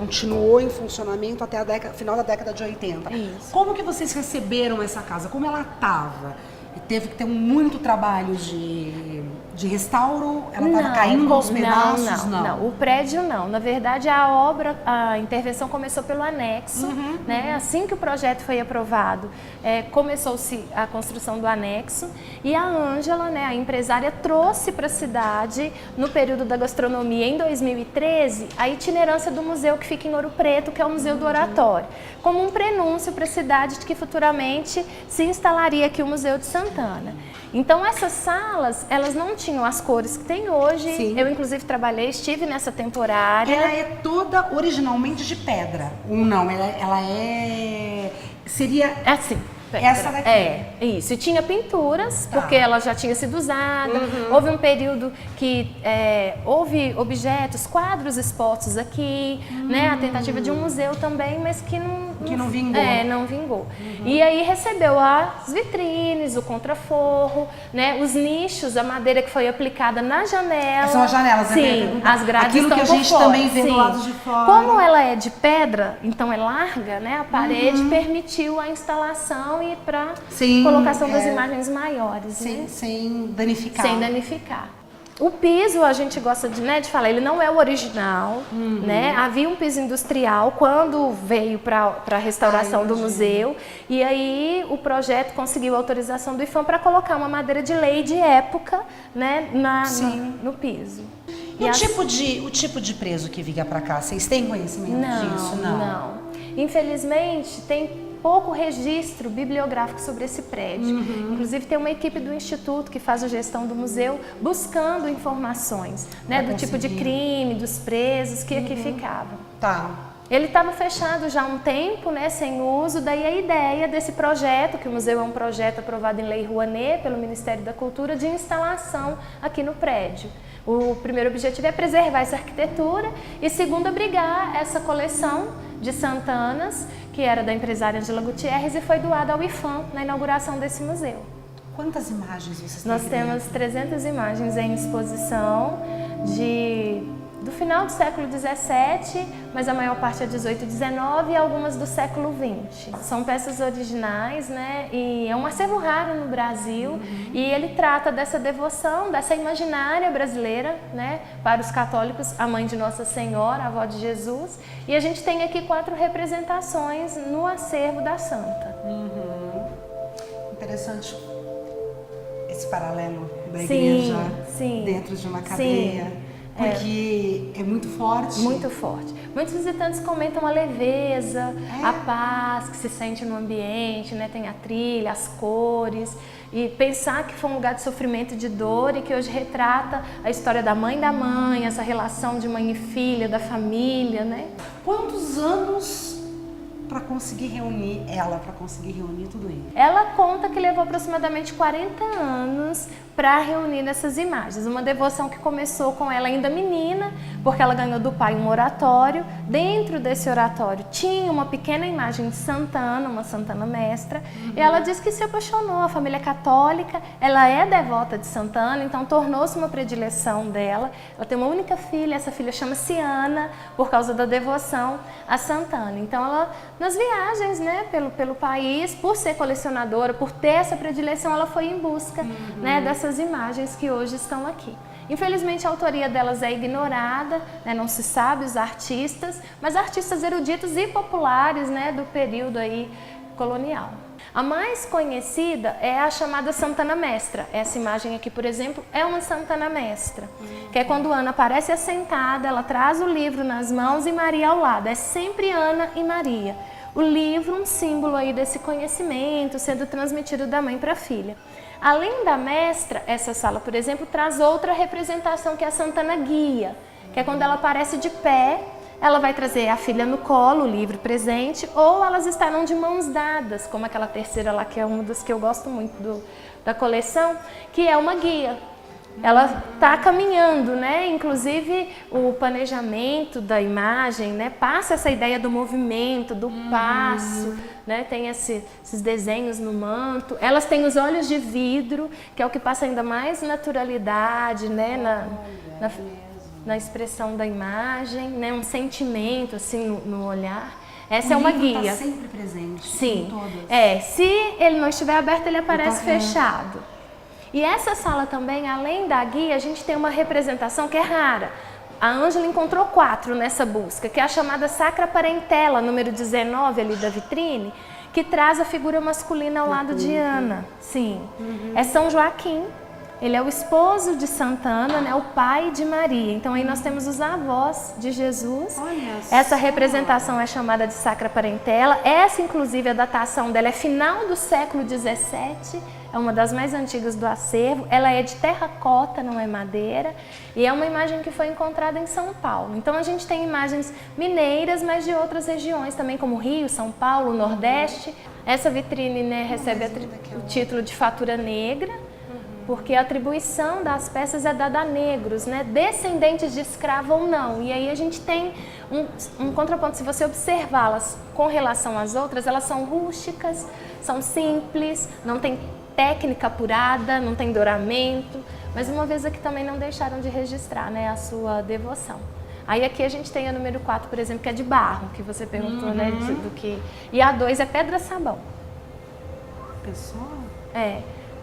continuou em funcionamento até final da década de 80. Isso. Como que vocês receberam essa casa? Como ela estava? Teve que ter muito trabalho de restauro? Ela estava caindo aos pedaços? Não, o prédio não. Na verdade, a intervenção começou pelo anexo, né? Assim que o projeto foi aprovado, começou-se a construção do anexo e a Ângela, né, a empresária, trouxe para a cidade, no período da gastronomia, em 2013, a itinerância do museu que fica em Ouro Preto, que é o Museu do Oratório, como um prenúncio para a cidade de que futuramente se instalaria aqui o Museu de Santana. Então essas salas, elas não tinham as cores que tem hoje. Sim. Eu inclusive estive nessa temporária. Ela é toda originalmente de pedra, ou não? Seria assim. essa daqui? Isso. E tinha pinturas, porque ela já tinha sido usada. Houve um período que houve objetos, quadros expostos aqui, né? A tentativa de um museu também, mas que não vingou. Não vingou. E aí recebeu as vitrines, o contraforro, né? Os nichos, a madeira que foi aplicada na janela. São as janelas, sim, as grades aquilo estão que a gente por fora. também vê do lado de fora. Como ela é de pedra, então é larga, né? A parede permitiu a instalação e para colocação das imagens maiores, né? Sem danificar. Sem danificar. O piso, a gente gosta de falar, ele não é o original, né? Havia um piso industrial quando veio para a restauração do museu, e aí o projeto conseguiu a autorização do IPHAM para colocar uma madeira de lei de época, né, no piso. O tipo de preso que vinha para cá, vocês têm conhecimento disso? Não. Infelizmente, tem pouco registro bibliográfico sobre esse prédio. Inclusive tem uma equipe do Instituto que faz a gestão do museu buscando informações, né, do tipo de crime, dos presos que aqui ficavam. Tá. Ele estava fechado já há um tempo, né, sem uso, daí a ideia desse projeto, que o museu é um projeto aprovado em Lei Rouanet pelo Ministério da Cultura, de instalação aqui no prédio. O primeiro objetivo é preservar essa arquitetura e segundo, abrigar essa coleção de Santanas, que era da empresária Angela Gutierrez e foi doada ao IPHAM na inauguração desse museu. Quantas imagens vocês têm? Nós temos 300 imagens em exposição do final do século XVII, mas a maior parte é 18 e 19 e algumas do século XX. São peças originais, né? E é um acervo raro no Brasil e ele trata dessa devoção, dessa imaginária brasileira, né? Para os católicos, a mãe de Nossa Senhora, a avó de Jesus. E a gente tem aqui 4 representações no acervo da Santa. Interessante esse paralelo da igreja dentro de uma cadeia. Porque é muito forte. Muito forte. Muitos visitantes comentam a leveza, a paz que se sente no ambiente, né? Tem a trilha, as cores. E pensar que foi um lugar de sofrimento e de dor e que hoje retrata a história da mãe, essa relação de mãe e filha, da família, né? Quantos anos para conseguir reunir tudo isso? Ela conta que levou aproximadamente 40 anos para reunir essas imagens. Uma devoção que começou com ela ainda menina, porque ela ganhou do pai um oratório. Dentro desse oratório tinha uma pequena imagem de Santana, uma Santana mestra, e ela diz que se apaixonou. A família é católica, ela é devota de Santana, então tornou-se uma predileção dela. Ela tem uma única filha, essa filha chama-se Ana, por causa da devoção a Santana. Então ela, nas viagens, né, pelo país, por ser colecionadora, por ter essa predileção, ela foi em busca, né, dessas imagens que hoje estão aqui. Infelizmente a autoria delas é ignorada, né, não se sabe os artistas, mas artistas eruditos e populares, né, do período aí colonial. A mais conhecida é a chamada Santana Mestra. Essa imagem aqui, por exemplo, é uma Santana Mestra, que é quando Ana aparece assentada, ela traz o livro nas mãos e Maria ao lado. É sempre Ana e Maria. O livro, um símbolo aí desse conhecimento sendo transmitido da mãe para a filha. Além da mestra, essa sala, por exemplo, traz outra representação que é a Santana Guia, que é quando ela aparece de pé, ela vai trazer a filha no colo, o livro presente, ou elas estarão de mãos dadas, como aquela terceira lá, que é uma das que eu gosto muito da coleção, que é uma guia. Ela está caminhando, né? Inclusive o planejamento da imagem, né? Passa essa ideia do movimento, do passo, né? Tem esses desenhos no manto. Elas têm os olhos de vidro, que é o que passa ainda mais naturalidade, né? na expressão da imagem, né? Um sentimento assim no olhar. Essa é uma guia. Está sempre presente. Sim. Em todas. Se ele não estiver aberto, ele aparece fechado. E essa sala também, além da guia, a gente tem uma representação que é rara. A Ângela encontrou 4 nessa busca, que é a chamada Sacra Parentela, número 19 ali da vitrine, que traz a figura masculina ao lado de Ana. Sim. É São Joaquim. Ele é o esposo de Santa Ana, né, o pai de Maria. Então aí nós temos os avós de Jesus. Essa representação é chamada de Sacra Parentela. Essa, inclusive, a datação dela é final do século XVII. É uma das mais antigas do acervo. Ela é de terracota, não é madeira. E é uma imagem que foi encontrada em São Paulo. Então a gente tem imagens mineiras, mas de outras regiões também, como Rio, São Paulo, Nordeste. Essa vitrine, né, recebe o título de fatura negra, porque a atribuição das peças é dada a negros, né, descendentes de escravo ou não. E aí a gente tem um contraponto. Se você observá-las com relação às outras, elas são rústicas, são simples, não tem técnica apurada, não tem douramento, mas uma vez aqui também não deixaram de registrar, né, a sua devoção. Aí aqui a gente tem a número 4, por exemplo, que é de barro, que você perguntou, né, do que... E a 2 é pedra-sabão. Pessoal?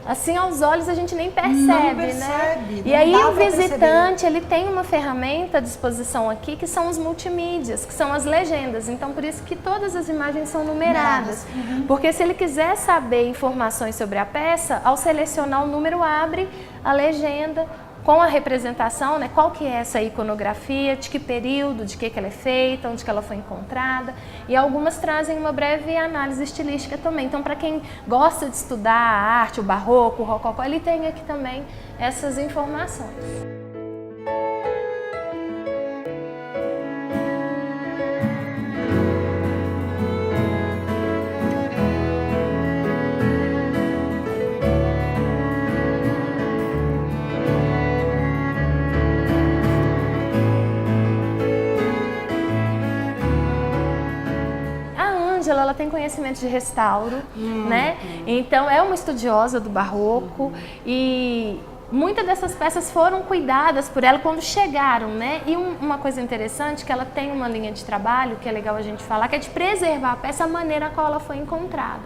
Assim, aos olhos a gente nem percebe, não né? percebe. E aí o visitante, ele tem uma ferramenta à disposição aqui, que são os multimídias, que são as legendas. Então, por isso que todas as imagens são numeradas. Porque se ele quiser saber informações sobre a peça, ao selecionar o número, abre a legenda com a representação, né? Qual que é essa iconografia, de que período, de que ela é feita, onde que ela foi encontrada. E algumas trazem uma breve análise estilística também. Então, para quem gosta de estudar a arte, o barroco, o rococó, ele tem aqui também essas informações. Ela tem conhecimento de restauro, né? Então é uma estudiosa do barroco e muitas dessas peças foram cuidadas por ela quando chegaram, né? E uma coisa interessante, que ela tem uma linha de trabalho, que é legal a gente falar, que é de preservar a peça, a maneira a qual ela foi encontrada.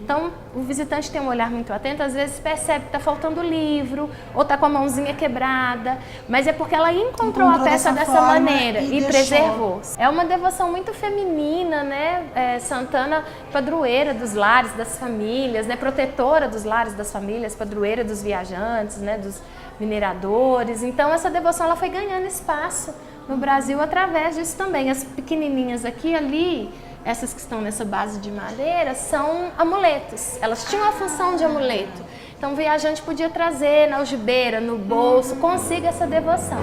Então, o visitante tem um olhar muito atento, às vezes percebe que está faltando livro, ou está com a mãozinha quebrada, mas é porque ela encontrou a peça dessa maneira e preservou. É uma devoção muito feminina, né? Santana, padroeira dos lares, das famílias, né? Protetora dos lares, das famílias, padroeira dos viajantes, né? Dos mineradores. Então essa devoção ela foi ganhando espaço no Brasil através disso também. As pequenininhas aqui e ali, essas que estão nessa base de madeira, são amuletos. Elas tinham a função de amuleto. Então o viajante podia trazer na algibeira, no bolso, consiga essa devoção.